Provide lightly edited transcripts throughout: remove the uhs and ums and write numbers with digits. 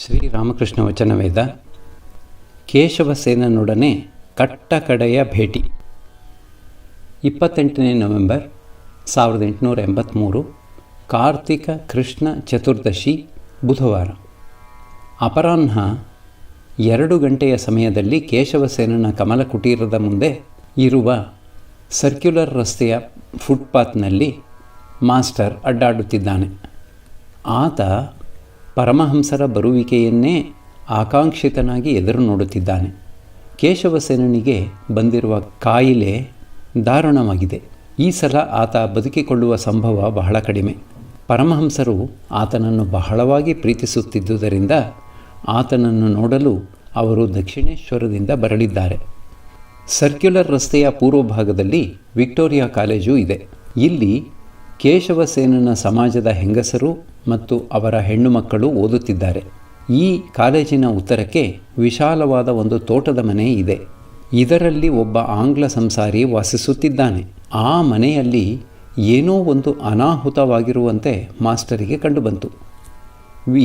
ಶ್ರೀರಾಮಕೃಷ್ಣ ವಚನವೇದ ಕೇಶವಸೇನನೊಡನೆ ಕಟ್ಟಕಡೆಯ ಭೇಟಿ. 28ನೇ ನವೆಂಬರ್ 1883 ಕಾರ್ತಿಕ ಕೃಷ್ಣ ಚತುರ್ದಶಿ ಬುಧವಾರ. ಅಪರಾಹ್ನ 2 ಗಂಟೆಯ ಸಮಯದಲ್ಲಿ ಕೇಶವಸೇನನ ಕಮಲ ಕುಟೀರದ ಮುಂದೆ ಇರುವ ಸರ್ಕ್ಯುಲರ್ ರಸ್ತೆಯ ಫುಟ್ಪಾತ್ನಲ್ಲಿ ಮಾಸ್ಟರ್ ಅಡ್ಡಾಡುತ್ತಿದ್ದಾನೆ. ಆತ ಪರಮಹಂಸರ ಬರುವಿಕೆಯನ್ನೇ ಆಕಾಂಕ್ಷಿತನಾಗಿ ಎದುರು ನೋಡುತ್ತಿದ್ದಾನೆ. ಕೇಶವಸೇನನಿಗೆ ಬಂದಿರುವ ಕಾಯಿಲೆ ದಾರುಣವಾಗಿದೆ. ಈ ಸಲ ಆತ ಬದುಕಿಕೊಳ್ಳುವ ಸಂಭವ ಬಹಳ ಕಡಿಮೆ. ಪರಮಹಂಸರು ಆತನನ್ನು ಬಹಳವಾಗಿ ಪ್ರೀತಿಸುತ್ತಿದ್ದುದರಿಂದ ಆತನನ್ನು ನೋಡಲು ಅವರು ದಕ್ಷಿಣೇಶ್ವರದಿಂದ ಬರಲಿದ್ದಾರೆ. ಸರ್ಕ್ಯುಲರ್ ರಸ್ತೆಯ ಪೂರ್ವ ಭಾಗದಲ್ಲಿ ವಿಕ್ಟೋರಿಯಾ ಕಾಲೇಜು ಇದೆ. ಇಲ್ಲಿ ಕೇಶವಸೇನನ ಸಮಾಜದ ಹೆಂಗಸರು ಮತ್ತು ಅವರ ಹೆಣ್ಣು ಮಕ್ಕಳು ಓದುತ್ತಿದ್ದಾರೆ. ಈ ಕಾಲೇಜಿನ ಉತ್ತರಕ್ಕೆ ವಿಶಾಲವಾದ ಒಂದು ತೋಟದ ಮನೆ ಇದೆ. ಇದರಲ್ಲಿ ಒಬ್ಬ ಆಂಗ್ಲ ಸಂಸಾರಿ ವಾಸಿಸುತ್ತಿದ್ದಾನೆ. ಆ ಮನೆಯಲ್ಲಿ ಏನೋ ಒಂದು ಅನಾಹುತವಾಗಿರುವಂತೆ ಮಾಸ್ಟರಿಗೆ ಕಂಡುಬಂತು.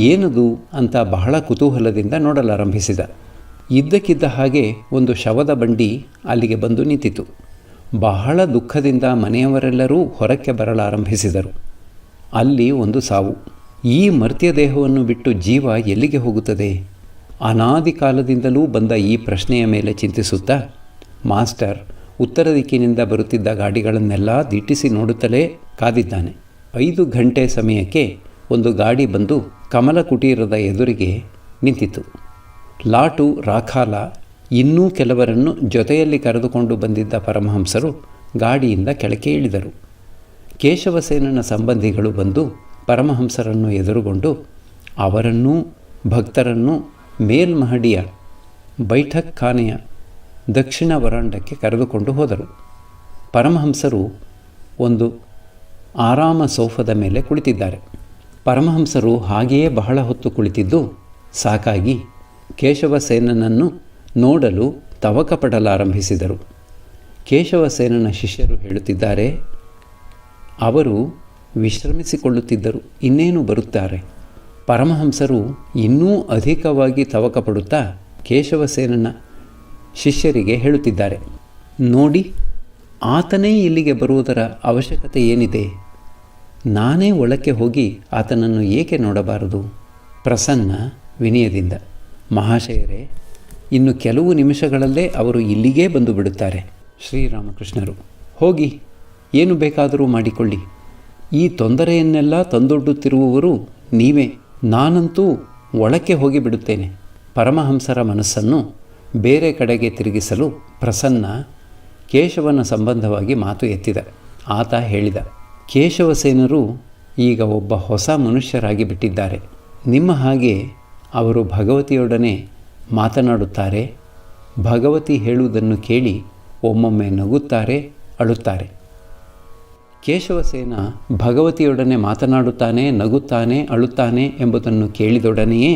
ಏನದು ಅಂತ ಬಹಳ ಕುತೂಹಲದಿಂದ ನೋಡಲಾರಂಭಿಸಿದ. ಇದ್ದಕ್ಕಿದ್ದ ಹಾಗೆ ಒಂದು ಶವದ ಬಂಡಿ ಅಲ್ಲಿಗೆ ಬಂದು ನಿಂತಿತು. ಬಹಳ ದುಃಖದಿಂದ ಮನೆಯವರೆಲ್ಲರೂ ಹೊರಕ್ಕೆ ಬರಲಾರಂಭಿಸಿದರು. ಅಲ್ಲಿ ಒಂದು ಸಾವು. ಈ ಮರ್ತ್ಯ ದೇಹವನ್ನು ಬಿಟ್ಟು ಜೀವ ಎಲ್ಲಿಗೆ ಹೋಗುತ್ತದೆ? ಅನಾದಿ ಕಾಲದಿಂದಲೂ ಬಂದ ಈ ಪ್ರಶ್ನೆಯ ಮೇಲೆ ಚಿಂತಿಸುತ್ತಾ ಮಾಸ್ಟರ್ ಉತ್ತರ ದಿಕ್ಕಿನಿಂದ ಬರುತ್ತಿದ್ದ ಗಾಡಿಗಳನ್ನೆಲ್ಲ ದಿಟ್ಟಿಸಿ ನೋಡುತ್ತಲೇ ಕಾದಿದ್ದಾನೆ. 5 ಗಂಟೆ ಸಮಯಕ್ಕೆ ಒಂದು ಗಾಡಿ ಬಂದು ಕಮಲ ಕುಟೀರದ ಎದುರಿಗೆ ನಿಂತಿತು. ಲಾಟು ರಾಖಾಲ ಇನ್ನೂ ಕೆಲವರನ್ನು ಜೊತೆಯಲ್ಲಿ ಕರೆದುಕೊಂಡು ಬಂದಿದ್ದ ಪರಮಹಂಸರು ಗಾಡಿಯಿಂದ ಕೆಳಕ್ಕೆ ಇಳಿದರು. ಕೇಶವಸೇನನ ಸಂಬಂಧಿಗಳು ಬಂದು ಪರಮಹಂಸರನ್ನು ಎದುರುಗೊಂಡು ಅವರನ್ನೂ ಭಕ್ತರನ್ನು ಮೇಲ್ಮಹಡಿಯ ಬೈಠಕ್ ಖಾನೆಯ ದಕ್ಷಿಣ ವರಾಂಡಕ್ಕೆ ಕರೆದುಕೊಂಡು ಹೋದರು. ಪರಮಹಂಸರು ಒಂದು ಆರಾಮ ಸೋಫಾದ ಮೇಲೆ ಕುಳಿತಿದ್ದಾರೆ. ಪರಮಹಂಸರು ಹಾಗೆಯೇ ಬಹಳ ಹೊತ್ತು ಕುಳಿತಿದ್ದು ಸಾಕಾಗಿ ಕೇಶವಸೇನನನ್ನು ನೋಡಲು ತವಕ ಪಡಲಾರಂಭಿಸಿದರು. ಕೇಶವಸೇನನ ಶಿಷ್ಯರು ಹೇಳುತ್ತಿದ್ದಾರೆ, ಅವರು ವಿಶ್ರಮಿಸಿಕೊಳ್ಳುತ್ತಿದ್ದರು, ಇನ್ನೇನು ಬರುತ್ತಾರೆ. ಪರಮಹಂಸರು ಇನ್ನೂ ಅಧಿಕವಾಗಿ ತವಕ ಪಡುತ್ತಾ ಕೇಶವಸೇನನ ಶಿಷ್ಯರಿಗೆ ಹೇಳುತ್ತಿದ್ದಾರೆ, ನೋಡಿ, ಆತನೇ ಇಲ್ಲಿಗೆ ಬರುವುದರ ಅವಶ್ಯಕತೆ ಏನಿದೆ? ನಾನೇ ಒಳಕ್ಕೆ ಹೋಗಿ ಆತನನ್ನು ಏಕೆ ನೋಡಬಾರದು? ಪ್ರಸನ್ನ ವಿನಯದಿಂದ, ಮಹಾಶಯರೇ, ಇನ್ನು ಕೆಲವು ನಿಮಿಷಗಳಲ್ಲೇ ಅವರು ಇಲ್ಲಿಗೇ ಬಂದು ಬಿಡುತ್ತಾರೆ. ಶ್ರೀರಾಮಕೃಷ್ಣರು, ಹೋಗಿ ಏನು ಬೇಕಾದರೂ ಮಾಡಿಕೊಳ್ಳಿ. ಈ ತೊಂದರೆಯನ್ನೆಲ್ಲ ತಂದೊಡ್ಡುತ್ತಿರುವವರು ನೀವೇ. ನಾನಂತೂ ಒಳಕ್ಕೆ ಹೋಗಿಬಿಡುತ್ತೇನೆ. ಪರಮಹಂಸರ ಮನಸ್ಸನ್ನು ಬೇರೆ ಕಡೆಗೆ ತಿರುಗಿಸಲು ಪ್ರಸನ್ನ ಕೇಶವನ ಸಂಬಂಧವಾಗಿ ಮಾತು ಎತ್ತಿದ. ಆತ ಹೇಳಿದ, ಕೇಶವಸೇನರು ಈಗ ಒಬ್ಬ ಹೊಸ ಮನುಷ್ಯರಾಗಿ ಬಿಟ್ಟಿದ್ದಾರೆ. ನಿಮ್ಮ ಹಾಗೆ ಅವರು ಭಗವತಿಯೊಡನೆ ಮಾತನಾಡುತ್ತಾರೆ. ಭಗವತಿ ಹೇಳುವುದನ್ನು ಕೇಳಿ ಒಮ್ಮೊಮ್ಮೆ ನಗುತ್ತಾರೆ, ಅಳುತ್ತಾರೆ. ಕೇಶವಸೇನ ಭಗವತಿಯೊಡನೆ ಮಾತನಾಡುತ್ತಾನೆ, ನಗುತ್ತಾನೆ, ಅಳುತ್ತಾನೆ ಎಂಬುದನ್ನು ಕೇಳಿದೊಡನೆಯೇ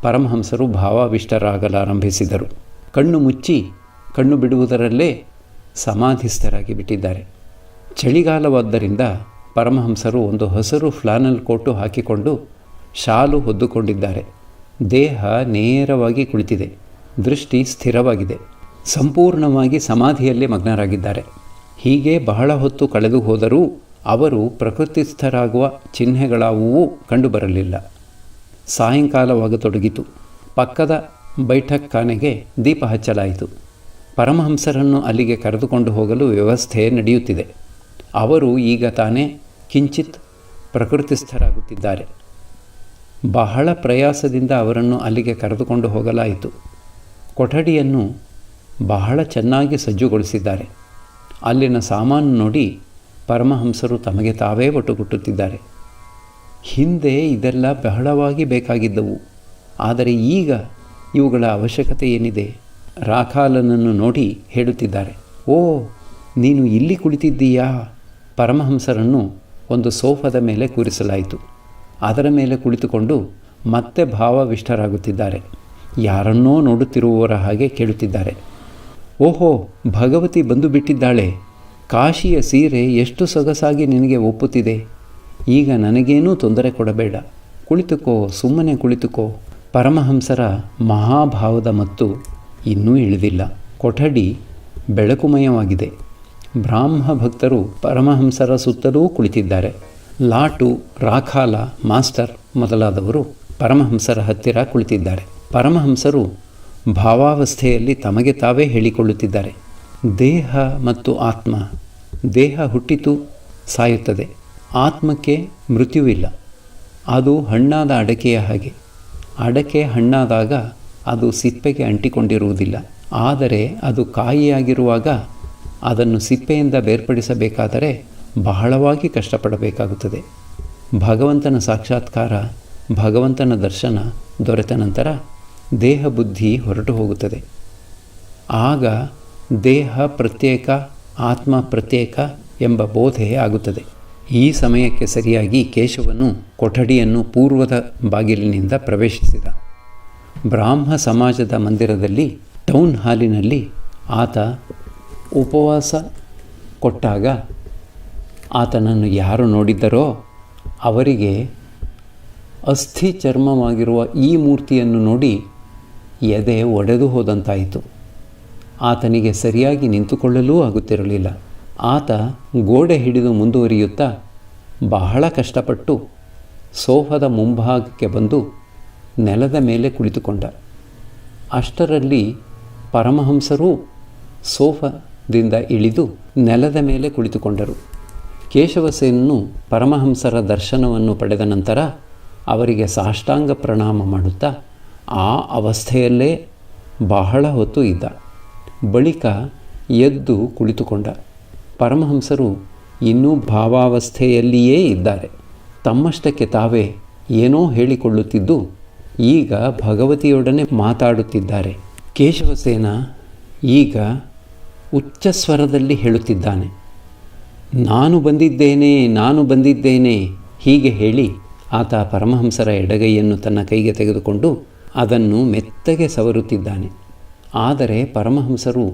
ಪರಮಹಂಸರು ಭಾವಾವಿಷ್ಟರಾಗಲಾರಂಭಿಸಿದರು. ಕಣ್ಣು ಮುಚ್ಚಿ ಕಣ್ಣು ಬಿಡುವುದರಲ್ಲೇ ಸಮಾಧಿಸ್ಥರಾಗಿ ಬಿಟ್ಟಿದ್ದಾರೆ. ಚಳಿಗಾಲವಾದ್ದರಿಂದ ಪರಮಹಂಸರು ಒಂದು ಹಸಿರು ಫ್ಲಾನಲ್ ಕೋಟು ಹಾಕಿಕೊಂಡು ಶಾಲು ಹೊದ್ದುಕೊಂಡಿದ್ದಾರೆ. ದೇಹ ನೇರವಾಗಿ ಕುಳಿತಿದೆ. ದೃಷ್ಟಿ ಸ್ಥಿರವಾಗಿದೆ. ಸಂಪೂರ್ಣವಾಗಿ ಸಮಾಧಿಯಲ್ಲಿ ಮಗ್ನರಾಗಿದ್ದಾರೆ. ಹೀಗೆ ಬಹಳ ಹೊತ್ತು ಕಳೆದು ಹೋದರೂ ಅವರು ಪ್ರಕೃತಿಸ್ಥರಾಗುವ ಚಿಹ್ನೆಗಳಾವುವೂ ಕಂಡುಬರಲಿಲ್ಲ. ಸಾಯಂಕಾಲವಾಗತೊಡಗಿತು. ಪಕ್ಕದ ಬೈಠಕ್ ಖಾನೆಗೆ ದೀಪ ಹಚ್ಚಲಾಯಿತು. ಪರಮಹಂಸರನ್ನು ಅಲ್ಲಿಗೆ ಕರೆದುಕೊಂಡು ಹೋಗಲು ವ್ಯವಸ್ಥೆ ನಡೆಯುತ್ತಿದೆ. ಅವರು ಈಗ ತಾನೇ ಕಿಂಚಿತ್ ಪ್ರಕೃತಿಸ್ಥರಾಗುತ್ತಿದ್ದಾರೆ. ಬಹಳ ಪ್ರಯಾಸದಿಂದ ಅವರನ್ನು ಅಲ್ಲಿಗೆ ಕರೆದುಕೊಂಡು ಹೋಗಲಾಯಿತು. ಕೊಠಡಿಯನ್ನು ಬಹಳ ಚೆನ್ನಾಗಿ ಸಜ್ಜುಗೊಳಿಸಿದ್ದಾರೆ. ಅಲ್ಲಿನ ಸಾಮಾನು ನೋಡಿ ಪರಮಹಂಸರು ತಮಗೆ ತಾವೇ ಒಟ್ಟುಗುಟ್ಟುತ್ತಿದ್ದಾರೆ. ಹಿಂದೆ ಇದೆಲ್ಲ ಬಹಳವಾಗಿ ಬೇಕಾಗಿದ್ದವು, ಆದರೆ ಈಗ ಇವುಗಳ ಅವಶ್ಯಕತೆ ಏನಿದೆ? ರಾಖಾಲನನ್ನು ನೋಡಿ ಹೇಳುತ್ತಿದ್ದಾರೆ, ಓ, ನೀನು ಇಲ್ಲಿ ಕುಳಿತಿದ್ದೀಯಾ? ಪರಮಹಂಸರನ್ನು ಒಂದು ಸೋಫಾದ ಮೇಲೆ ಕೂರಿಸಲಾಯಿತು. ಅದರ ಮೇಲೆ ಕುಳಿತುಕೊಂಡು ಮತ್ತೆ ಭಾವವಿಷ್ಟರಾಗುತ್ತಿದ್ದಾರೆ. ಯಾರನ್ನೋ ನೋಡುತ್ತಿರುವವರ ಹಾಗೆ ಕೇಳುತ್ತಿದ್ದಾರೆ, ಓಹೋ, ಭಗವತಿ ಬಂದು ಬಿಟ್ಟಿದ್ದಾಳೆ. ಕಾಶಿಯ ಸೀರೆ ಎಷ್ಟು ಸೊಗಸಾಗಿ ನಿನಗೆ ಒಪ್ಪುತ್ತಿದೆ. ಈಗ ನನಗೇನೂ ತೊಂದರೆ ಕೊಡಬೇಡ. ಕುಳಿತುಕೋ, ಸುಮ್ಮನೆ ಕುಳಿತುಕೋ. ಪರಮಹಂಸರ ಮಹಾಭಾವದ ಮತ್ತು ಇನ್ನೂ ಇಳಿದಿಲ್ಲ. ಕೊಠಡಿ ಬೆಳಕುಮಯವಾಗಿದೆ. ಬ್ರಾಹ್ಮ ಭಕ್ತರು ಪರಮಹಂಸರ ಸುತ್ತಲೂ ಕುಳಿತಿದ್ದಾರೆ. ಲಾಟು, ರಾಖಾಲ, ಮಾಸ್ಟರ್ ಮೊದಲಾದವರು ಪರಮಹಂಸರ ಹತ್ತಿರ ಕುಳಿತಿದ್ದಾರೆ. ಪರಮಹಂಸರು ಭಾವಾವಸ್ಥೆಯಲ್ಲಿ ತಮಗೆ ತಾವೇ ಹೇಳಿಕೊಳ್ಳುತ್ತಿದ್ದಾರೆ. ದೇಹ ಮತ್ತು ಆತ್ಮ. ದೇಹ ಹುಟ್ಟಿತು, ಸಾಯುತ್ತದೆ. ಆತ್ಮಕ್ಕೆ ಮೃತ್ಯುವಿಲ್ಲ. ಅದು ಹಣ್ಣಾದ ಅಡಕೆಯ ಹಾಗೆ. ಅಡಕೆ ಹಣ್ಣಾದಾಗ ಅದು ಸಿಪ್ಪೆಗೆ ಅಂಟಿಕೊಂಡಿರುವುದಿಲ್ಲ. ಆದರೆ ಅದು ಕಾಯಿಯಾಗಿರುವಾಗ ಅದನ್ನು ಸಿಪ್ಪೆಯಿಂದ ಬೇರ್ಪಡಿಸಬೇಕಾದರೆ ಬಹಳವಾಗಿ ಕಷ್ಟಪಡಬೇಕಾಗುತ್ತದೆ. ಭಗವಂತನ ಸಾಕ್ಷಾತ್ಕಾರ, ಭಗವಂತನ ದರ್ಶನ ದೊರೆತ ನಂತರ ದೇಹ ಬುದ್ಧಿ ಹೊರಟು ಹೋಗುತ್ತದೆ. ಆಗ ದೇಹ ಪ್ರತ್ಯೇಕ, ಆತ್ಮ ಪ್ರತ್ಯೇಕ ಎಂಬ ಬೋಧೆ ಆಗುತ್ತದೆ. ಈ ಸಮಯಕ್ಕೆ ಸರಿಯಾಗಿ ಕೇಶವನು ಕೊಠಡಿಯನ್ನು ಪೂರ್ವದ ಬಾಗಿಲಿನಿಂದ ಪ್ರವೇಶಿಸಿದ. ಬ್ರಾಹ್ಮ ಸಮಾಜದ ಮಂದಿರದಲ್ಲಿ, ಟೌನ್ ಹಾಲಿನಲ್ಲಿ ಆತ ಉಪವಾಸ ಕೊಟ್ಟಾಗ ಆತನನ್ನು ಯಾರು ನೋಡಿದ್ದರೋ ಅವರಿಗೆ ಅಸ್ಥಿ ಚರ್ಮವಾಗಿರುವ ಈ ಮೂರ್ತಿಯನ್ನು ನೋಡಿ ಎದೆ ಒಡೆದು ಹೋದಂತಾಯಿತು. ಆತನಿಗೆ ಸರಿಯಾಗಿ ನಿಂತುಕೊಳ್ಳಲೂ ಆಗುತ್ತಿರಲಿಲ್ಲ. ಆತ ಗೋಡೆ ಹಿಡಿದು ಮುಂದುವರಿಯುತ್ತಾ ಬಹಳ ಕಷ್ಟಪಟ್ಟು ಸೋಫಾದ ಮುಂಭಾಗಕ್ಕೆ ಬಂದು ನೆಲದ ಮೇಲೆ ಕುಳಿತುಕೊಂಡ. ಅಷ್ಟರಲ್ಲಿ ಪರಮಹಂಸರೂ ಸೋಫಾದಿಂದ ಇಳಿದು ನೆಲದ ಮೇಲೆ ಕುಳಿತುಕೊಂಡರು. ಕೇಶವಸೇನನು ಪರಮಹಂಸರ ದರ್ಶನವನ್ನು ಪಡೆದ ನಂತರ ಅವರಿಗೆ ಸಾಷ್ಟಾಂಗ ಪ್ರಣಾಮ ಮಾಡುತ್ತಾ ಆ ಅವಸ್ಥೆಯಲ್ಲೇ ಬಹಳ ಹೊತ್ತು ಇದ್ದ. ಬಳಿಕ ಎದ್ದು ಕುಳಿತುಕೊಂಡ. ಪರಮಹಂಸರು ಇನ್ನೂ ಭಾವಾವಸ್ಥೆಯಲ್ಲಿಯೇ ಇದ್ದಾರೆ. ತಮ್ಮಷ್ಟಕ್ಕೆ ತಾವೇ ಏನೋ ಹೇಳಿಕೊಳ್ಳುತ್ತಿದ್ದು ಈಗ ಭಗವತಿಯೊಡನೆ ಮಾತಾಡುತ್ತಿದ್ದಾರೆ. ಕೇಶವಸೇನ ಈಗ ಉಚ್ಚಸ್ವರದಲ್ಲಿ ಹೇಳುತ್ತಿದ್ದಾನೆ, ನಾನು ಬಂದಿದ್ದೇನೆ, ನಾನು ಬಂದಿದ್ದೇನೆ. ಹೀಗೆ ಹೇಳಿ ಆತ ಪರಮಹಂಸರ ಎಡಗೈಯನ್ನು ತನ್ನ ಕೈಗೆ ತೆಗೆದುಕೊಂಡು ಅದನ್ನು ಮೆತ್ತಗೆ ಸವರುತ್ತಿದ್ದಾನೆ. ಆದರೆ ಪರಮಹಂಸರು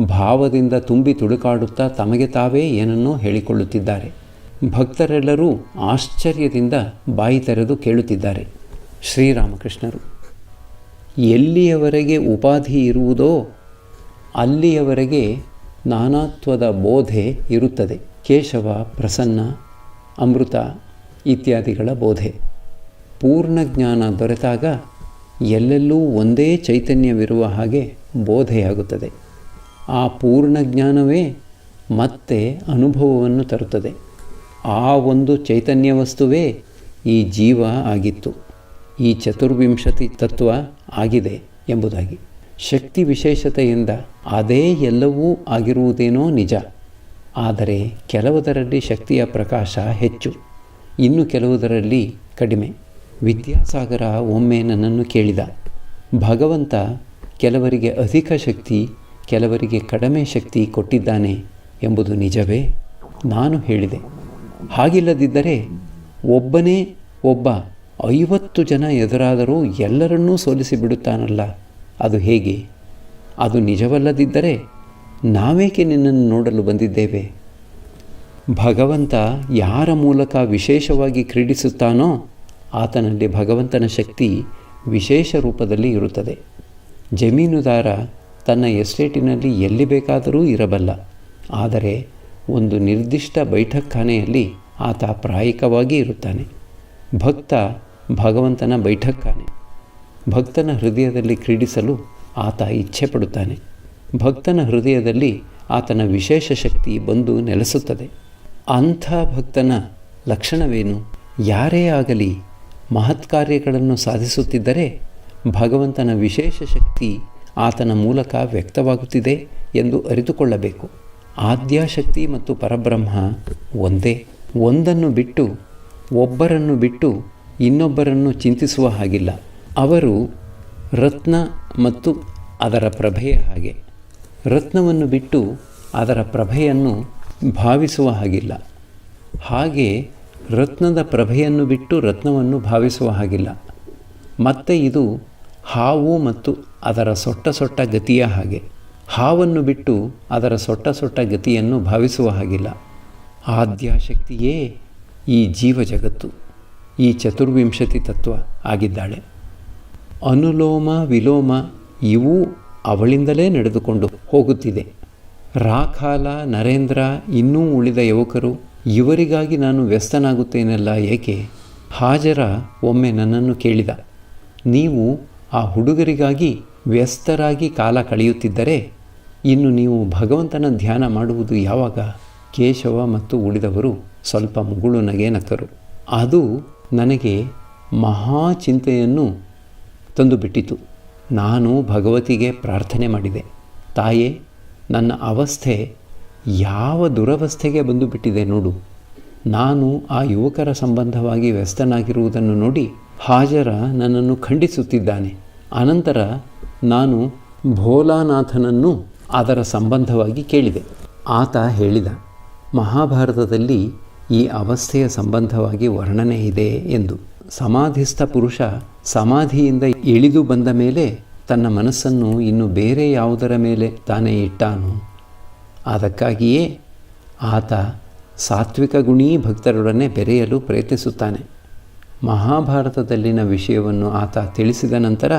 ಭಾವದಿಂದ ತುಂಬಿ ತುಳುಕಾಡುತ್ತಾ ತಮಗೆ ತಾವೇ ಏನನ್ನೋ ಹೇಳಿಕೊಳ್ಳುತ್ತಿದ್ದಾರೆ. ಭಕ್ತರೆಲ್ಲರೂ ಆಶ್ಚರ್ಯದಿಂದ ಬಾಯಿ ತೆರೆದು ಕೇಳುತ್ತಿದ್ದಾರೆ. ಶ್ರೀರಾಮಕೃಷ್ಣರು, ಎಲ್ಲಿಯವರೆಗೆ ಉಪಾಧಿ ಇರುವುದೋ ಅಲ್ಲಿಯವರೆಗೆ ನಾನಾತ್ವದ ಬೋಧೆ ಇರುತ್ತದೆ. ಕೇಶವ, ಪ್ರಸನ್ನ, ಅಮೃತ ಇತ್ಯಾದಿಗಳ ಬೋಧೆ. ಪೂರ್ಣ ಜ್ಞಾನ ದೊರೆತಾಗ ಎಲ್ಲೆಲ್ಲೂ ಒಂದೇ ಚೈತನ್ಯವಿರುವ ಹಾಗೆ ಬೋಧೆಯಾಗುತ್ತದೆ. ಆ ಪೂರ್ಣ ಜ್ಞಾನವೇ ಮತ್ತೆ ಅನುಭವವನ್ನು ತರುತ್ತದೆ. ಆ ಒಂದು ಚೈತನ್ಯ ವಸ್ತುವೇ ಈ ಜೀವ ಆಗಿತ್ತು, ಈ ಚತುರ್ವಿಂಶತಿ ತತ್ವ ಆಗಿದೆ ಎಂಬುದಾಗಿ. ಶಕ್ತಿ ವಿಶೇಷತೆಯಿಂದ ಅದೇ ಎಲ್ಲವೂ ಆಗಿರುವುದೇನೋ ನಿಜ. ಆದರೆ ಕೆಲವುದರಲ್ಲಿ ಶಕ್ತಿಯ ಪ್ರಕಾಶ ಹೆಚ್ಚು, ಇನ್ನು ಕೆಲವುದರಲ್ಲಿ ಕಡಿಮೆ. ವಿದ್ಯಾಸಾಗರ ಒಮ್ಮೆ ನನ್ನನ್ನು ಕೇಳಿದ, ಭಗವಂತ ಕೆಲವರಿಗೆ ಅಧಿಕ ಶಕ್ತಿ, ಕೆಲವರಿಗೆ ಕಡಿಮೆ ಶಕ್ತಿ ಕೊಟ್ಟಿದ್ದಾನೆ ಎಂಬುದು ನಿಜವೇ? ನಾನು ಹೇಳಿದೆ, ಹಾಗಿಲ್ಲದಿದ್ದರೆ ಒಬ್ಬನೇ ಒಬ್ಬ 50 ಜನ ಎದುರಾದರೂ ಎಲ್ಲರನ್ನೂ ಸೋಲಿಸಿ ಬಿಡುತ್ತಾನಲ್ಲ, ಅದು ಹೇಗೆ? ಅದು ನಿಜವಲ್ಲದಿದ್ದರೆ ನಾವೇಕೆ ನಿನ್ನನ್ನು ನೋಡಲು ಬಂದಿದ್ದೇವೆ? ಭಗವಂತ ಯಾರ ಮೂಲಕ ವಿಶೇಷವಾಗಿ ಕ್ರೀಡಿಸುತ್ತಾನೋ ಆತನಲ್ಲಿ ಭಗವಂತನ ಶಕ್ತಿ ವಿಶೇಷ ರೂಪದಲ್ಲಿ ಇರುತ್ತದೆ. ಜಮೀನುದಾರ ತನ್ನ ಎಸ್ಟೇಟಿನಲ್ಲಿ ಎಲ್ಲಿ ಬೇಕಾದರೂ ಇರಬಲ್ಲ, ಆದರೆ ಒಂದು ನಿರ್ದಿಷ್ಟ ಬೈಠಕ್ಖಾನೆಯಲ್ಲಿ ಆತ ಪ್ರಾಯಿಕವಾಗಿ ಇರುತ್ತಾನೆ. ಭಕ್ತ ಭಗವಂತನ ಬೈಠಕ್ಖಾನೆ. ಭಕ್ತನ ಹೃದಯದಲ್ಲಿ ಕ್ರೀಡಿಸಲು ಆತ ಇಚ್ಛೆ ಪಡುತ್ತಾನೆ. ಭಕ್ತನ ಹೃದಯದಲ್ಲಿ ಆತನ ವಿಶೇಷ ಶಕ್ತಿ ಬಂದು ನೆಲೆಸುತ್ತದೆ. ಅಂಥ ಭಕ್ತನ ಲಕ್ಷಣವೇನು? ಯಾರೇ ಆಗಲಿ ಮಹತ್ಕಾರ್ಯಗಳನ್ನು ಸಾಧಿಸುತ್ತಿದ್ದರೆ ಭಗವಂತನ ವಿಶೇಷ ಶಕ್ತಿ ಆತನ ಮೂಲಕ ವ್ಯಕ್ತವಾಗುತ್ತಿದೆ ಎಂದು ಅರಿತುಕೊಳ್ಳಬೇಕು. ಆದ್ಯಾಶಕ್ತಿ ಮತ್ತು ಪರಬ್ರಹ್ಮ ಒಂದೇ. ಒಂದನ್ನು ಬಿಟ್ಟು, ಒಬ್ಬರನ್ನು ಬಿಟ್ಟು ಇನ್ನೊಬ್ಬರನ್ನು ಚಿಂತಿಸುವ ಹಾಗಿಲ್ಲ. ಅವರು ರತ್ನ ಮತ್ತು ಅದರ ಪ್ರಭೆಯ ಹಾಗೆ. ರತ್ನವನ್ನು ಬಿಟ್ಟು ಅದರ ಪ್ರಭೆಯನ್ನು ಭಾವಿಸುವ ಹಾಗಿಲ್ಲ. ಹಾಗೆ ರತ್ನದ ಪ್ರಭೆಯನ್ನು ಬಿಟ್ಟು ರತ್ನವನ್ನು ಭಾವಿಸುವ ಹಾಗಿಲ್ಲ. ಮತ್ತು ಇದು ಹಾವು ಮತ್ತು ಅದರ ಸೊಟ್ಟ ಸೊಟ್ಟ ಗತಿಯ ಹಾಗೆ. ಹಾವನ್ನು ಬಿಟ್ಟು ಅದರ ಸೊಟ್ಟ ಸೊಟ್ಟ ಗತಿಯನ್ನು ಭಾವಿಸುವ ಹಾಗಿಲ್ಲ. ಆದ್ಯಾಶಕ್ತಿಯೇ ಈ ಜೀವ ಜಗತ್ತು, ಈ ಚತುರ್ವಿಂಶತಿ ತತ್ವ ಆಗಿದ್ದಾಳೆ. ಅನುಲೋಮ ವಿಲೋಮ ಇವೂ ಅವಳಿಂದಲೇ ನಡೆದುಕೊಂಡು ಹೋಗುತ್ತಿದೆ. ರಾಖಾಲ, ನರೇಂದ್ರ, ಇನ್ನೂ ಉಳಿದ ಯುವಕರು, ಇವರಿಗಾಗಿ ನಾನು ವ್ಯಸ್ತನಾಗುತ್ತೇನಲ್ಲ ಏಕೆ? ಹಾಜರ ಒಮ್ಮೆ ನನ್ನನ್ನು ಕೇಳಿದ, ನೀವು ಆ ಹುಡುಗರಿಗಾಗಿ ವ್ಯಸ್ತರಾಗಿ ಕಾಲ ಕಳೆಯುತ್ತಿದ್ದರೆ ಇನ್ನು ನೀವು ಭಗವಂತನ ಧ್ಯಾನ ಮಾಡುವುದು ಯಾವಾಗ? ಕೇಶವ ಮತ್ತು ಉಳಿದವರು ಸ್ವಲ್ಪ ಮುಗುಳು ನಗೆ ನಕ್ಕರು. ಅದು ನನಗೆ ಮಹಾ ಚಿಂತೆಯನ್ನು ತಂದುಬಿಟ್ಟಿತು. ನಾನು ಭಗವತಿಗೆ ಪ್ರಾರ್ಥನೆ ಮಾಡಿದೆ, ತಾಯೇ, ನನ್ನ ಅವಸ್ಥೆ ಯಾವ ದುರವಸ್ಥೆಗೆ ಬಂದು ಬಿಟ್ಟಿದೆ ನೋಡು. ನಾನು ಆ ಯುವಕರ ಸಂಬಂಧವಾಗಿ ವ್ಯಸ್ತನಾಗಿರುವುದನ್ನು ನೋಡಿ ಹಾಜರ ನನ್ನನ್ನು ಖಂಡಿಸುತ್ತಿದ್ದಾನೆ. ಅನಂತರ ನಾನು ಭೋಲಾನಾಥನನ್ನು ಅದರ ಸಂಬಂಧವಾಗಿ ಕೇಳಿದೆ. ಆತ ಹೇಳಿದ, ಮಹಾಭಾರತದಲ್ಲಿ ಈ ಅವಸ್ಥೆಯ ಸಂಬಂಧವಾಗಿ ವರ್ಣನೆ ಇದೆ ಎಂದು. ಸಮಾಧಿಸ್ಥ ಪುರುಷ ಸಮಾಧಿಯಿಂದ ಇಳಿದು ಬಂದ ಮೇಲೆ ತನ್ನ ಮನಸ್ಸನ್ನು ಇನ್ನು ಬೇರೆ ಯಾವುದರ ಮೇಲೆ ತಾನೇ ಇಟ್ಟಾನು. ಅದಕ್ಕಾಗಿಯೇ ಆತ ಸಾತ್ವಿಕ ಗುಣೀ ಭಕ್ತರೊಡನೆ ಬೆರೆಯಲು ಪ್ರಯತ್ನಿಸುತ್ತಾನೆ. ಮಹಾಭಾರತದಲ್ಲಿನ ವಿಷಯವನ್ನು ಆತ ತಿಳಿಸಿದ ನಂತರ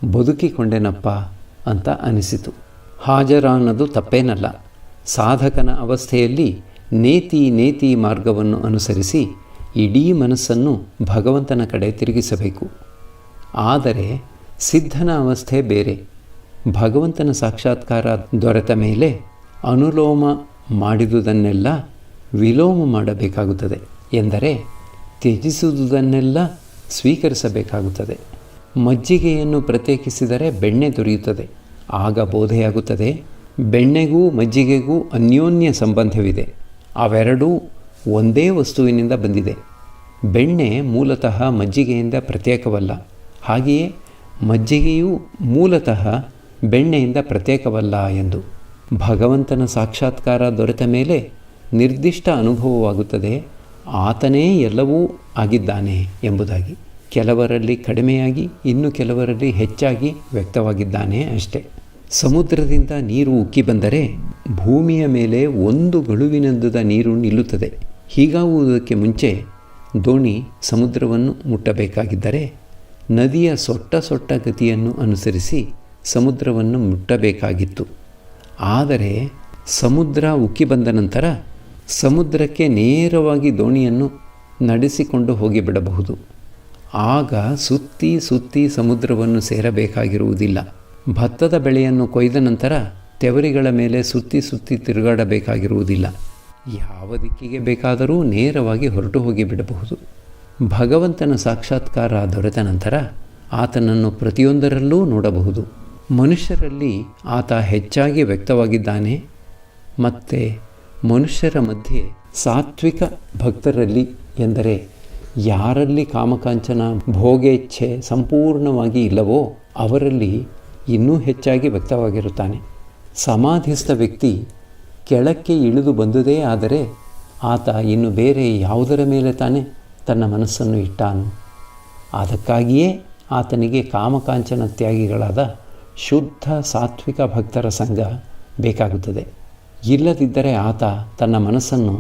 ಬದುಕಿಕೊಂಡೆನಪ್ಪ ಅಂತ ಅನಿಸಿತು. ಹಾಜರ ಅನ್ನೋದು ತಪ್ಪೇನಲ್ಲ. ಸಾಧಕನ ಅವಸ್ಥೆಯಲ್ಲಿ ನೇತಿ ಮಾರ್ಗವನ್ನು ಅನುಸರಿಸಿ ಇಡೀ ಮನಸ್ಸನ್ನು ಭಗವಂತನ ಕಡೆ ತಿರುಗಿಸಬೇಕು. ಆದರೆ ಸಿದ್ಧನ ಅವಸ್ಥೆ ಬೇರೆ. ಭಗವಂತನ ಸಾಕ್ಷಾತ್ಕಾರ ದೊರೆತ ಮೇಲೆ ಅನುಲೋಮ ಮಾಡಿದುದನ್ನೆಲ್ಲ ವಿಲೋಮ ಮಾಡಬೇಕಾಗುತ್ತದೆ. ಎಂದರೆ ತ್ಯಜಿಸುವುದನ್ನೆಲ್ಲ ಸ್ವೀಕರಿಸಬೇಕಾಗುತ್ತದೆ. ಮಜ್ಜಿಗೆಯನ್ನು ಪ್ರತ್ಯೇಕಿಸಿದರೆ ಬೆಣ್ಣೆ ದೊರೆಯುತ್ತದೆ, ಆಗ ಬೋಧೆಯಾಗುತ್ತದೆ. ಬೆಣ್ಣೆಗೂ ಮಜ್ಜಿಗೆಗೂ ಅನ್ಯೋನ್ಯ ಸಂಬಂಧವಿದೆ. ಅವೆರಡೂ ಒಂದೇ ವಸ್ತುವಿನಿಂದ ಬಂದಿದೆ. ಬೆಣ್ಣೆ ಮೂಲತಃ ಮಜ್ಜಿಗೆಯಿಂದ ಪ್ರತ್ಯೇಕವಲ್ಲ. ಹಾಗೆಯೇ ಮಜ್ಜಿಗೆಯೂ ಮೂಲತಃ ಬೆಣ್ಣೆಯಿಂದ ಪ್ರತ್ಯೇಕವಲ್ಲ ಎಂದು. ಭಗವಂತನ ಸಾಕ್ಷಾತ್ಕಾರ ದೊರೆತ ಮೇಲೆ ನಿರ್ದಿಷ್ಟ ಅನುಭವವಾಗುತ್ತದೆ, ಆತನೇ ಎಲ್ಲವೂ ಆಗಿದ್ದಾನೆ ಎಂಬುದಾಗಿ. ಕೆಲವರಲ್ಲಿ ಕಡಿಮೆಯಾಗಿ ಇನ್ನು ಕೆಲವರಲ್ಲಿ ಹೆಚ್ಚಾಗಿ ವ್ಯಕ್ತವಾಗಿದ್ದಾನೆ ಅಷ್ಟೆ. ಸಮುದ್ರದಿಂದ ನೀರು ಉಕ್ಕಿ ಬಂದರೆ ಭೂಮಿಯ ಮೇಲೆ ಒಂದು ಗಳುವಿನಂದುದ ನೀರು ನಿಲ್ಲುತ್ತದೆ. ಹೀಗಾಗುವುದಕ್ಕೆ ಮುಂಚೆ ದೋಣಿ ಸಮುದ್ರವನ್ನು ಮುಟ್ಟಬೇಕಾಗಿದ್ದರೆ ನದಿಯ ಸೊಟ್ಟ ಗತಿಯನ್ನು ಅನುಸರಿಸಿ ಸಮುದ್ರವನ್ನು ಮುಟ್ಟಬೇಕಾಗಿತ್ತು. ಆದರೆ ಸಮುದ್ರ ಉಕ್ಕಿ ಬಂದ ನಂತರ ಸಮುದ್ರಕ್ಕೆ ನೇರವಾಗಿ ದೋಣಿಯನ್ನು ನಡೆಸಿಕೊಂಡು ಹೋಗಿಬಿಡಬಹುದು. ಆಗ ಸುತ್ತಿ ಸಮುದ್ರವನ್ನು ಸೇರಬೇಕಾಗಿರುವುದಿಲ್ಲ. ಭತ್ತದ ಬೆಳೆಯನ್ನು ಕೊಯ್ದ ನಂತರ ತೆವರಿಗಳ ಮೇಲೆ ಸುತ್ತಿ ತಿರುಗಾಡಬೇಕಾಗಿರುವುದಿಲ್ಲ. ಯಾವ ದಿಕ್ಕಿಗೆ ಬೇಕಾದರೂ ನೇರವಾಗಿ ಹೊರಟು ಹೋಗಿಬಿಡಬಹುದು. ಭಗವಂತನ ಸಾಕ್ಷಾತ್ಕಾರ ದೊರೆತ ನಂತರ ಆತನನ್ನು ಪ್ರತಿಯೊಂದರಲ್ಲೂ ನೋಡಬಹುದು. ಮನುಷ್ಯರಲ್ಲಿ ಆತ ಹೆಚ್ಚಾಗಿ ವ್ಯಕ್ತವಾಗಿದ್ದಾನೆ. ಮತ್ತು ಮನುಷ್ಯರ ಮಧ್ಯೆ ಸಾತ್ವಿಕ ಭಕ್ತರಲ್ಲಿ ಎಂದರೆ ಯಾರಲ್ಲಿ ಕಾಮಕಾಂಚನ ಭೋಗೇಚ್ಛೆ ಸಂಪೂರ್ಣವಾಗಿ ಇಲ್ಲವೋ ಅವರಲ್ಲಿ ಇನ್ನೂ ಹೆಚ್ಚಾಗಿ ವ್ಯಕ್ತವಾಗಿರುತ್ತಾನೆ. ಸಮಾಧಿಸ್ಥ ವ್ಯಕ್ತಿ ಕೆಳಕ್ಕೆ ಇಳಿದು ಬಂದುದೇ ಆದರೆ ಆತ ಇನ್ನು ಬೇರೆ ಯಾವುದರ ಮೇಲೆ ತಾನೇ ತನ್ನ ಮನಸ್ಸನ್ನು ಇಟ್ಟಾನು. ಅದಕ್ಕಾಗಿಯೇ ಆತನಿಗೆ ಕಾಮಕಾಂಚನ ತ್ಯಾಗಿಗಳಾದ ಶುದ್ಧ ಸಾತ್ವಿಕ ಭಕ್ತರ ಸಂಘ ಬೇಕಾಗುತ್ತದೆ. ಇಲ್ಲದಿದ್ದರೆ ಆತ ತನ್ನ ಮನಸ್ಸನ್ನು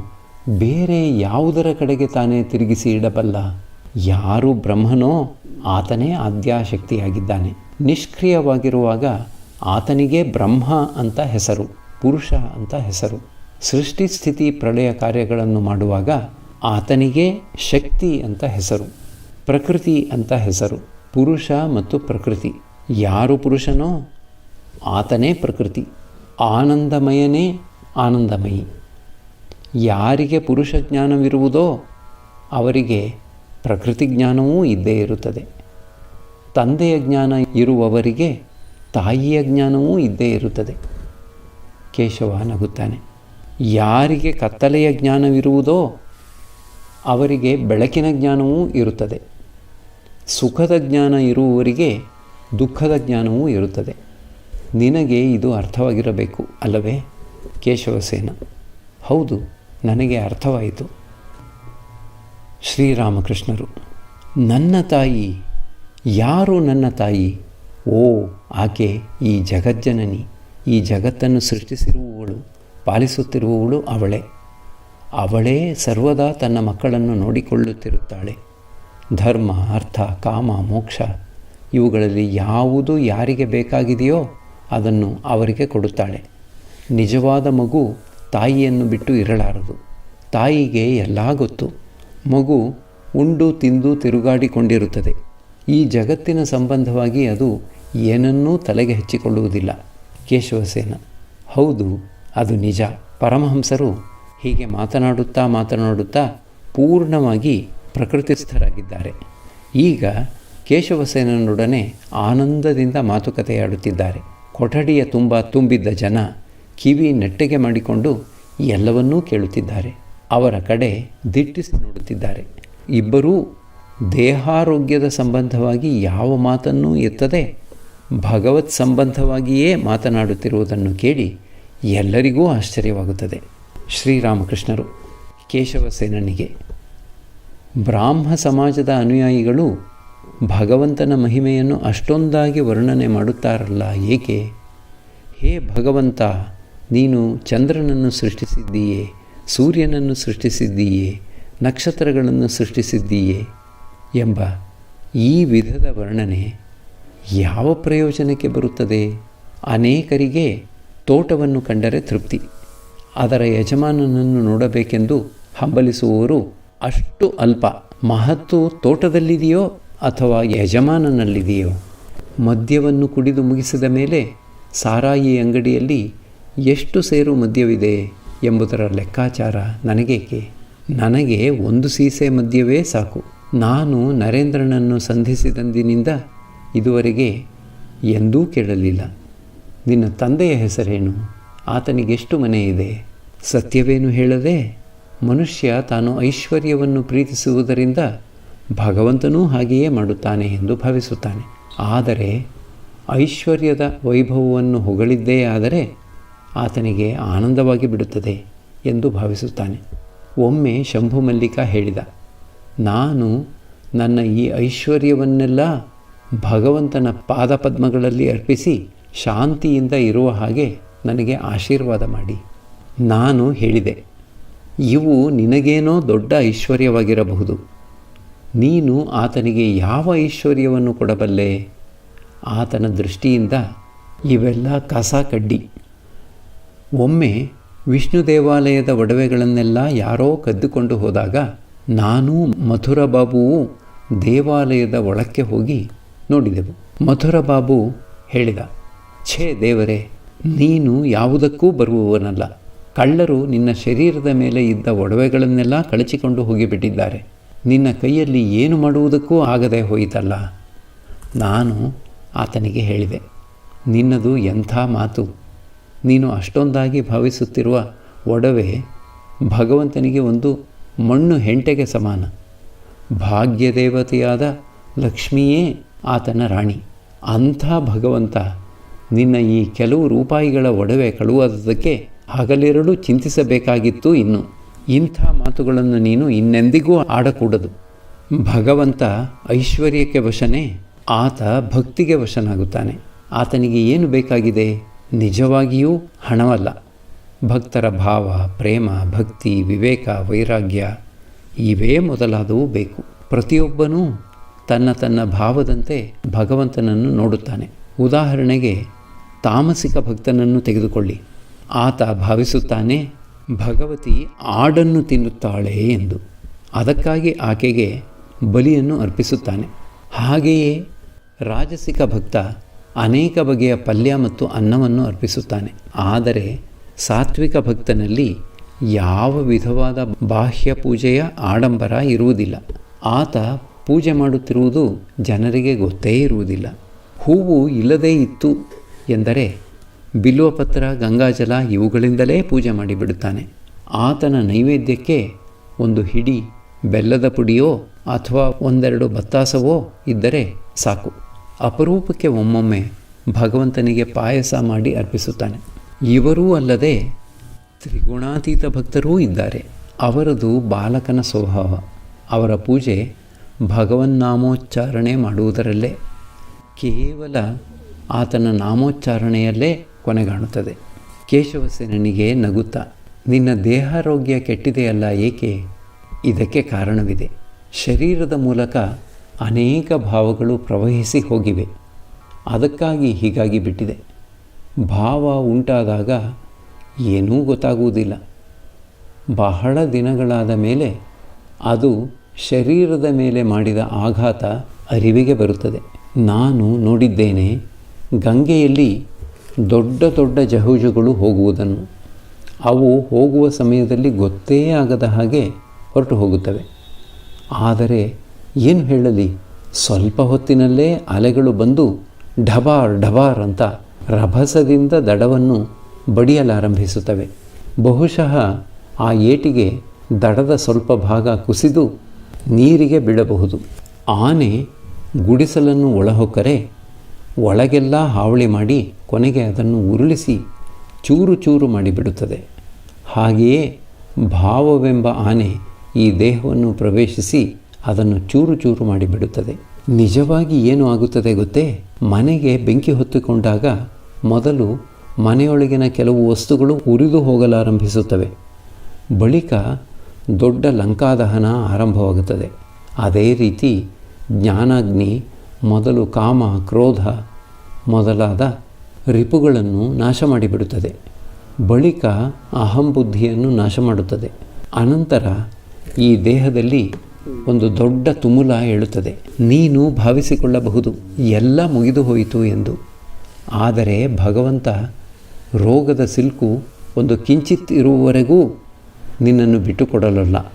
ಬೇರೆ ಯಾವುದರ ಕಡೆಗೆ ತಾನೇ ತಿರುಗಿಸಿ ಇಡಬಲ್ಲ. ಯಾರು ಬ್ರಹ್ಮನೋ ಆತನೇ ಆದ್ಯಾಶಕ್ತಿಯಾಗಿದ್ದಾನೆ. ನಿಷ್ಕ್ರಿಯವಾಗಿರುವಾಗ ಆತನಿಗೆ ಬ್ರಹ್ಮ ಅಂತ ಹೆಸರು, ಪುರುಷ ಅಂತ ಹೆಸರು. ಸೃಷ್ಟಿ ಸ್ಥಿತಿ ಪ್ರಳಯ ಕಾರ್ಯಗಳನ್ನು ಮಾಡುವಾಗ ಆತನಿಗೆ ಶಕ್ತಿ ಅಂತ ಹೆಸರು, ಪ್ರಕೃತಿ ಅಂತ ಹೆಸರು. ಪುರುಷ ಮತ್ತು ಪ್ರಕೃತಿ. ಯಾರು ಪುರುಷನೋ ಆತನೇ ಪ್ರಕೃತಿ. ಆನಂದಮಯನೇ ಆನಂದಮಯಿ. ಯಾರಿಗೆ ಪುರುಷ ಜ್ಞಾನವಿರುವುದೋ ಅವರಿಗೆ ಪ್ರಕೃತಿ ಜ್ಞಾನವೂ ಇದ್ದೇ ಇರುತ್ತದೆ. ತಂದೆಯ ಜ್ಞಾನ ಇರುವವರಿಗೆ ತಾಯಿಯ ಜ್ಞಾನವೂ ಇದ್ದೇ ಇರುತ್ತದೆ. ಕೇಶವ ನಗುತ್ತಾನೆ. ಯಾರಿಗೆ ಕತ್ತಲೆಯ ಜ್ಞಾನವಿರುವುದೋ ಅವರಿಗೆ ಬೆಳಕಿನ ಜ್ಞಾನವೂ ಇರುತ್ತದೆ. ಸುಖದ ಜ್ಞಾನ ಇರುವವರಿಗೆ ದುಃಖದ ಜ್ಞಾನವೂ ಇರುತ್ತದೆ. ನಿನಗೆ ಇದು ಅರ್ಥವಾಗಿರಬೇಕು ಅಲ್ಲವೇ? ಕೇಶವಸೇನ: ಹೌದು, ನನಗೆ ಅರ್ಥವಾಯಿತು. ಶ್ರೀರಾಮಕೃಷ್ಣರು: ನನ್ನ ತಾಯಿ ಯಾರು? ನನ್ನ ತಾಯಿ? ಓ, ಆಕೆ ಈ ಜಗಜ್ಜನನಿ. ಈ ಜಗತ್ತನ್ನು ಸೃಷ್ಟಿಸಿರುವವಳು, ಪಾಲಿಸುತ್ತಿರುವವಳು ಅವಳೇ. ಅವಳೇ ಸರ್ವದಾ ತನ್ನ ಮಕ್ಕಳನ್ನು ನೋಡಿಕೊಳ್ಳುತ್ತಿರುತ್ತಾಳೆ. ಧರ್ಮ, ಅರ್ಥ, ಕಾಮ, ಮೋಕ್ಷ ಇವುಗಳಲ್ಲಿ ಯಾವುದು ಯಾರಿಗೆ ಬೇಕಾಗಿದೆಯೋ ಅದನ್ನು ಅವರಿಗೆ ಕೊಡುತ್ತಾಳೆ. ನಿಜವಾದ ಮಗು ತಾಯಿಯನ್ನು ಬಿಟ್ಟು ಇರಲಾರದು. ತಾಯಿಗೆ ಎಲ್ಲ ಗೊತ್ತು. ಮಗು ಉಂಡು ತಿಂದು ತಿರುಗಾಡಿಕೊಂಡಿರುತ್ತದೆ. ಈ ಜಗತ್ತಿನ ಸಂಬಂಧವಾಗಿ ಅದು ಏನನ್ನೂ ತಲೆಗೆ ಹಚ್ಚಿಕೊಳ್ಳುವುದಿಲ್ಲ. ಕೇಶವಸೇನ: ಹೌದು, ಅದು ನಿಜ. ಪರಮಹಂಸರು ಹೀಗೆ ಮಾತನಾಡುತ್ತಾ ಪೂರ್ಣವಾಗಿ ಪ್ರಕೃತಿಸ್ಥರಾಗಿದ್ದಾರೆ. ಈಗ ಕೇಶವಸೇನನೊಡನೆ ಆನಂದದಿಂದ ಮಾತುಕತೆಯಾಡುತ್ತಿದ್ದಾರೆ. ಕೊಠಡಿಯ ತುಂಬ ತುಂಬಿದ್ದ ಜನ ಕಿವಿ ನೆಟ್ಟಗೆ ಮಾಡಿಕೊಂಡು ಎಲ್ಲವನ್ನೂ ಕೇಳುತ್ತಿದ್ದಾರೆ. ಅವರ ಕಡೆ ದಿಟ್ಟಿಸಿ ನೋಡುತ್ತಿದ್ದಾರೆ. ಇಬ್ಬರೂ ದೇಹಾರೋಗ್ಯದ ಸಂಬಂಧವಾಗಿ ಯಾವ ಮಾತನ್ನೂ ಎತ್ತದೆ ಭಗವತ್ ಸಂಬಂಧವಾಗಿಯೇ ಮಾತನಾಡುತ್ತಿರುವುದನ್ನು ಕೇಳಿ ಎಲ್ಲರಿಗೂ ಆಶ್ಚರ್ಯವಾಗುತ್ತದೆ. ಶ್ರೀರಾಮಕೃಷ್ಣರು ಕೇಶವಸೇನನಿಗೆ: ಬ್ರಾಹ್ಮ ಸಮಾಜದ ಅನುಯಾಯಿಗಳು ಭಗವಂತನ ಮಹಿಮೆಯನ್ನು ಅಷ್ಟೊಂದಾಗಿ ವರ್ಣನೆ ಮಾಡುತ್ತಾರಲ್ಲ, ಏಕೆ? ಹೇ ಭಗವಂತ, ನೀನು ಚಂದ್ರನನ್ನು ಸೃಷ್ಟಿಸಿದ್ದೀಯೇ, ಸೂರ್ಯನನ್ನು ಸೃಷ್ಟಿಸಿದ್ದೀಯೇ, ನಕ್ಷತ್ರಗಳನ್ನು ಸೃಷ್ಟಿಸಿದ್ದೀಯೇ ಎಂಬ ಈ ವಿಧದ ವರ್ಣನೆ ಯಾವ ಪ್ರಯೋಜನಕ್ಕೆ ಬರುತ್ತದೆ? ಅನೇಕರಿಗೆ ತೋಟವನ್ನು ಕಂಡರೆ ತೃಪ್ತಿ. ಅದರ ಯಜಮಾನನನ್ನು ನೋಡಬೇಕೆಂದು ಹಂಬಲಿಸುವವರು ಅಷ್ಟು ಅಲ್ಪ. ಮಹತ್ತು ತೋಟದಲ್ಲಿದೆಯೋ ಅಥವಾ ಯಜಮಾನನಲ್ಲಿದೆಯೋ? ಮದ್ಯವನ್ನು ಕುಡಿದು ಮುಗಿಸಿದ ಮೇಲೆ ಸಾರಾಯಿ ಅಂಗಡಿಯಲ್ಲಿ ಎಷ್ಟು ಸೇರು ಮದ್ಯವಿದೆ ಎಂಬುದರ ಲೆಕ್ಕಾಚಾರ ನನಗೇಕೆ? ನನಗೆ 1 ಸೀಸೆ ಮದ್ಯವೇ ಸಾಕು. ನಾನು ನರೇಂದ್ರನನ್ನು ಸಂಧಿಸಿದಂದಿನಿಂದ ಇದುವರೆಗೆ ಎಂದೂ ಕೇಳಲಿಲ್ಲ. ನಿನ್ನ ತಂದೆಯ ಹೆಸರೇನು? ಆತನಿಗೆಷ್ಟು ಮನೆ ಇದೆ? ಸತ್ಯವೇನು ಹೇಳದೆ ಮನುಷ್ಯ ತಾನು ಐಶ್ವರ್ಯವನ್ನು ಪ್ರೀತಿಸುವುದರಿಂದ ಭಗವಂತನೂ ಹಾಗೆಯೇ ಮಾಡುತ್ತಾನೆ ಎಂದು ಭಾವಿಸುತ್ತಾನೆ. ಆದರೆ ಐಶ್ವರ್ಯದ ವೈಭವವನ್ನು ಹೊಗಳಿದ್ದೇ ಆದರೆ ಆತನಿಗೆ ಆನಂದವಾಗಿ ಬಿಡುತ್ತದೆ ಎಂದು ಭಾವಿಸುತ್ತಾನೆ. ಒಮ್ಮೆ ಶಂಭು ಮಲ್ಲಿಕ ಹೇಳಿದ: ನಾನು ನನ್ನ ಈ ಐಶ್ವರ್ಯವನ್ನೆಲ್ಲ ಭಗವಂತನ ಪಾದಪದ್ಮಗಳಲ್ಲಿ ಅರ್ಪಿಸಿ ಶಾಂತಿಯಿಂದ ಇರುವ ಹಾಗೆ ನನಗೆ ಆಶೀರ್ವಾದ ಮಾಡಿ. ನಾನು ಹೇಳಿದೆ, ಇವು ನಿನಗೇನೋ ದೊಡ್ಡ ಐಶ್ವರ್ಯವಾಗಿರಬಹುದು. ನೀನು ಆತನಿಗೆ ಯಾವ ಐಶ್ವರ್ಯವನ್ನು ಕೊಡಬಲ್ಲೆ? ಆತನ ದೃಷ್ಟಿಯಿಂದ ಇವೆಲ್ಲ ಕಸ ಕಡ್ಡಿ. ಒಮ್ಮೆ ವಿಷ್ಣು ದೇವಾಲಯದ ಒಡವೆಗಳನ್ನೆಲ್ಲ ಯಾರೋ ಕದ್ದುಕೊಂಡು ಹೋದಾಗ ನಾನೂ ಮಥುರ ಬಾಬುವು ದೇವಾಲಯದ ಒಳಕ್ಕೆ ಹೋಗಿ ನೋಡಿದೆವು. ಮಥುರ ಬಾಬು ಹೇಳಿದ: ಛೇ ದೇವರೇ, ನೀನು ಯಾವುದಕ್ಕೂ ಬರುವವನಲ್ಲ. ಕಳ್ಳರು ನಿನ್ನ ಶರೀರದ ಮೇಲೆ ಇದ್ದ ಒಡವೆಗಳನ್ನೆಲ್ಲ ಕಳಚಿಕೊಂಡು ಹೋಗಿಬಿಟ್ಟಿದ್ದಾರೆ. ನಿನ್ನ ಕೈಯಲ್ಲಿ ಏನು ಮಾಡುವುದಕ್ಕೂ ಆಗದೆ ಹೋಯಿತಲ್ಲ. ನಾನು ಆತನಿಗೆ ಹೇಳಿದೆ, ನಿನ್ನದು ಎಂಥ ಮಾತು! ನೀನು ಅಷ್ಟೊಂದಾಗಿ ಭಾವಿಸುತ್ತಿರುವ ಒಡವೆ ಭಗವಂತನಿಗೆ ಒಂದು ಮಣ್ಣು ಹೆಂಟೆಗೆ ಸಮಾನ. ಭಾಗ್ಯದೇವತೆಯಾದ ಲಕ್ಷ್ಮಿಯೇ ಆತನ ರಾಣಿ. ಅಂಥ ಭಗವಂತ ನಿನ್ನ ಈ ಕೆಲವು ರೂಪಾಯಿಗಳ ಒಡವೆ ಕಳುವಾದಕ್ಕೆ ಹಗಲಿರಳು ಚಿಂತಿಸಬೇಕಾಗಿತ್ತು. ಇನ್ನು ಇಂಥ ಮಾತುಗಳನ್ನು ನೀನು ಇನ್ನೆಂದಿಗೂ ಆಡಕೂಡದು. ಭಗವಂತ ಐಶ್ವರ್ಯಕ್ಕೆ ವಶನೇ, ಆತ ಭಕ್ತಿಗೆ ವಶನಾಗುತ್ತಾನೆ. ಆತನಿಗೆ ಏನು ಬೇಕಾಗಿದೆ? ನಿಜವಾಗಿಯೂ ಹಣವಲ್ಲ. ಭಕ್ತರ ಭಾವ, ಪ್ರೇಮ, ಭಕ್ತಿ, ವಿವೇಕ, ವೈರಾಗ್ಯ ಇವೇ ಮೊದಲಾದವು ಬೇಕು. ಪ್ರತಿಯೊಬ್ಬನೂ ತನ್ನ ತನ್ನ ಭಾವದಂತೆ ಭಗವಂತನನ್ನು ನೋಡುತ್ತಾನೆ. ಉದಾಹರಣೆಗೆ ತಾಮಸಿಕ ಭಕ್ತನನ್ನು ತೆಗೆದುಕೊಳ್ಳಿ. ಆತ ಭಾವಿಸುತ್ತಾನೆ ಭಗವತಿ ಆಡನ್ನು ತಿನ್ನುತ್ತಾಳೆ ಎಂದು. ಅದಕ್ಕಾಗಿ ಆಕೆಗೆ ಬಲಿಯನ್ನು ಅರ್ಪಿಸುತ್ತಾನೆ. ಹಾಗೆಯೇ ರಾಜಸಿಕ ಭಕ್ತ ಅನೇಕ ಬಗೆಯ ಪಲ್ಯ ಮತ್ತು ಅನ್ನವನ್ನು ಅರ್ಪಿಸುತ್ತಾನೆ. ಆದರೆ ಸಾತ್ವಿಕ ಭಕ್ತನಲ್ಲಿ ಯಾವ ವಿಧವಾದ ಬಾಹ್ಯ ಪೂಜೆಯ ಆಡಂಬರ ಇರುವುದಿಲ್ಲ. ಆತ ಪೂಜೆ ಮಾಡುತ್ತಿರುವುದು ಜನರಿಗೆ ಗೊತ್ತೇ ಇರುವುದಿಲ್ಲ. ಹೂವು ಇಲ್ಲದೇ ಇತ್ತು ಎಂದರೆ ಬಿಲ್ವಪತ್ರ, ಗಂಗಾಜಲ ಇವುಗಳಿಂದಲೇ ಪೂಜೆ ಮಾಡಿಬಿಡುತ್ತಾನೆ. ಆತನ ನೈವೇದ್ಯಕ್ಕೆ ಒಂದು ಹಿಡಿ ಬೆಲ್ಲದ ಪುಡಿಯೋ ಅಥವಾ 1-2 ಬತ್ತಾಸವೋ ಇದ್ದರೆ ಸಾಕು. ಅಪರೂಪಕ್ಕೆ ಒಮ್ಮೊಮ್ಮೆ ಭಗವಂತನಿಗೆ ಪಾಯಸ ಮಾಡಿ ಅರ್ಪಿಸುತ್ತಾನೆ. ಇವರೂ ಅಲ್ಲದೆ ತ್ರಿಗುಣಾತೀತ ಭಕ್ತರೂ ಇದ್ದಾರೆ. ಅವರದು ಬಾಲಕನ ಸ್ವಭಾವ. ಅವರ ಪೂಜೆ ಭಗವನ್ನಾಮೋಚ್ಚಾರಣೆ ಮಾಡುವುದರಲ್ಲೇ, ಕೇವಲ ಆತನ ನಾಮೋಚ್ಚಾರಣೆಯಲ್ಲೇ ಕೊನೆಗಾಣುತ್ತದೆ. ಕೇಶವಸೇನನಿಗೆ ನಗುತ್ತಾ: ನಿನ್ನ ದೇಹಾರೋಗ್ಯ ಕೆಟ್ಟಿದೆಯಲ್ಲ, ಏಕೆ? ಇದಕ್ಕೆ ಕಾರಣವಿದೆ. ಶರೀರದ ಮೂಲಕ ಅನೇಕ ಭಾವಗಳು ಪ್ರವಹಿಸಿ ಹೋಗಿವೆ. ಅದಕ್ಕಾಗಿ ಹೀಗಾಗಿ ಬಿಟ್ಟಿದೆ. ಭಾವ ಉಂಟಾದಾಗ ಏನೂ ಗೊತ್ತಾಗುವುದಿಲ್ಲ. ಬಹಳ ದಿನಗಳಾದ ಮೇಲೆ ಅದು ಶರೀರದ ಮೇಲೆ ಮಾಡಿದ ಆಘಾತ ಅರಿವಿಗೆ ಬರುತ್ತದೆ. ನಾನು ನೋಡಿದ್ದೇನೆ ಗಂಗೆಯಲ್ಲಿ ದೊಡ್ಡ ದೊಡ್ಡ ಜಹಜಗಳು ಹೋಗುವುದನ್ನು. ಅವು ಹೋಗುವ ಸಮಯದಲ್ಲಿ ಗೊತ್ತೇ ಆಗದ ಹಾಗೆ ಹೊರಟು ಹೋಗುತ್ತವೆ. ಆದರೆ ಏನು ಹೇಳಲಿ, ಸ್ವಲ್ಪ ಹೊತ್ತಿನಲ್ಲೇ ಅಲೆಗಳು ಬಂದು ಢಬಾರ್ ಢಬಾರ್ ಅಂತ ರಭಸದಿಂದ ದಡವನ್ನು ಬಡಿಯಲಾರಂಭಿಸುತ್ತವೆ. ಬಹುಶಃ ಆ ಏಟಿಗೆ ದಡದ ಸ್ವಲ್ಪ ಭಾಗ ಕುಸಿದು ನೀರಿಗೆ ಬೀಳಬಹುದು. ಆನೆ ಗುಡಿಸಲನ್ನು ಒಳಹೊಕ್ಕರೆ ಒಳಗೆಲ್ಲ ಹಾವಳಿ ಮಾಡಿ ಕೊನೆಗೆ ಅದನ್ನು ಉರುಳಿಸಿ ಚೂರು ಚೂರು ಮಾಡಿಬಿಡುತ್ತದೆ. ಹಾಗೆಯೇ ಭಾವವೆಂಬ ಆನೆ ಈ ದೇಹವನ್ನು ಪ್ರವೇಶಿಸಿ ಅದನ್ನು ಚೂರು ಚೂರು ಮಾಡಿಬಿಡುತ್ತದೆ. ನಿಜವಾಗಿ ಏನು ಆಗುತ್ತದೆ ಗೊತ್ತೇ? ಮನೆಗೆ ಬೆಂಕಿ ಹೊತ್ತಿಕೊಂಡಾಗ ಮೊದಲು ಮನೆಯೊಳಗಿನ ಕೆಲವು ವಸ್ತುಗಳು ಉರಿದು ಹೋಗಲಾರಂಭಿಸುತ್ತವೆ. ಬಳಿಕ ದೊಡ್ಡ ಲಂಕಾದಹನ ಆರಂಭವಾಗುತ್ತದೆ. ಅದೇ ರೀತಿ ಜ್ಞಾನಾಗ್ನಿ ಮೊದಲು ಕಾಮ, ಕ್ರೋಧ ಮೊದಲಾದ ರಿಪುಗಳನ್ನು ನಾಶ ಮಾಡಿಬಿಡುತ್ತದೆ. ಬಳಿಕ ಅಹಂಬುದ್ಧಿಯನ್ನು ನಾಶ ಮಾಡುತ್ತದೆ. ಅನಂತರ ಈ ದೇಹದಲ್ಲಿ ಒಂದು ದೊಡ್ಡ ತುಮುಲ ಏಳುತ್ತದೆ. ನೀನು ಭಾವಿಸಿಕೊಳ್ಳಬಹುದು ಎಲ್ಲ ಮುಗಿದು ಹೋಯಿತು ಎಂದು. ಆದರೆ ಭಗವಂತ ರೋಗದ ಸಿಲ್ಕು ಒಂದು ಕಿಂಚಿತ್ ಇರುವವರೆಗೂ ನಿನ್ನನ್ನು ಬಿಟ್ಟುಕೊಡಲಲ್ಲ.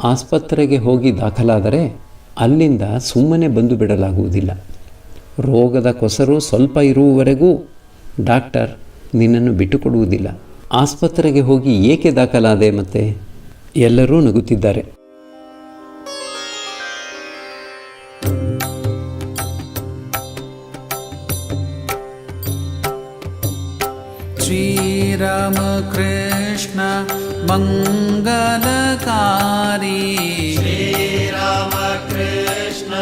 ಆಸ್ಪತ್ರೆಗೆ ಹೋಗಿ ದಾಖಲಾದರೆ ಅಲ್ಲಿಂದ ಸುಮ್ಮನೆ ಬಂದು ಬಿಡಲಾಗುವುದಿಲ್ಲ. ರೋಗದ ಕೊಸರು ಸ್ವಲ್ಪ ಇರುವವರೆಗೂ ಡಾಕ್ಟರ್ ನಿನ್ನನ್ನು ಬಿಟ್ಟುಕೊಡುವುದಿಲ್ಲ. ಆಸ್ಪತ್ರೆಗೆ ಹೋಗಿ ಏಕೆ ದಾಖಲಾದೆ ಮತ್ತೆ? ಎಲ್ಲರೂ ನಗುತ್ತಿದ್ದಾರೆ. ಶ್ರೀರಾಮ ಕೃಷ್ಣ ಮಂಗಲಕಾರಿ, ಶ್ರೀರಾಮ ಕೃಷ್ಣ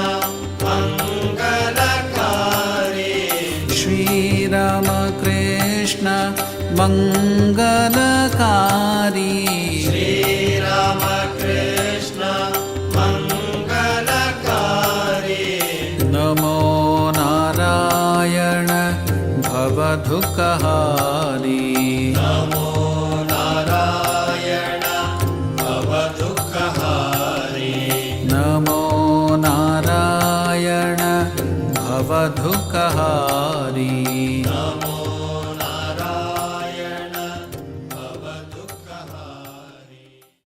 ಮಂಗಲಕಾರಿ, ಶ್ರೀರಾಮ ಕೃಷ್ಣ ಮಂಗಲಕಾರಿ.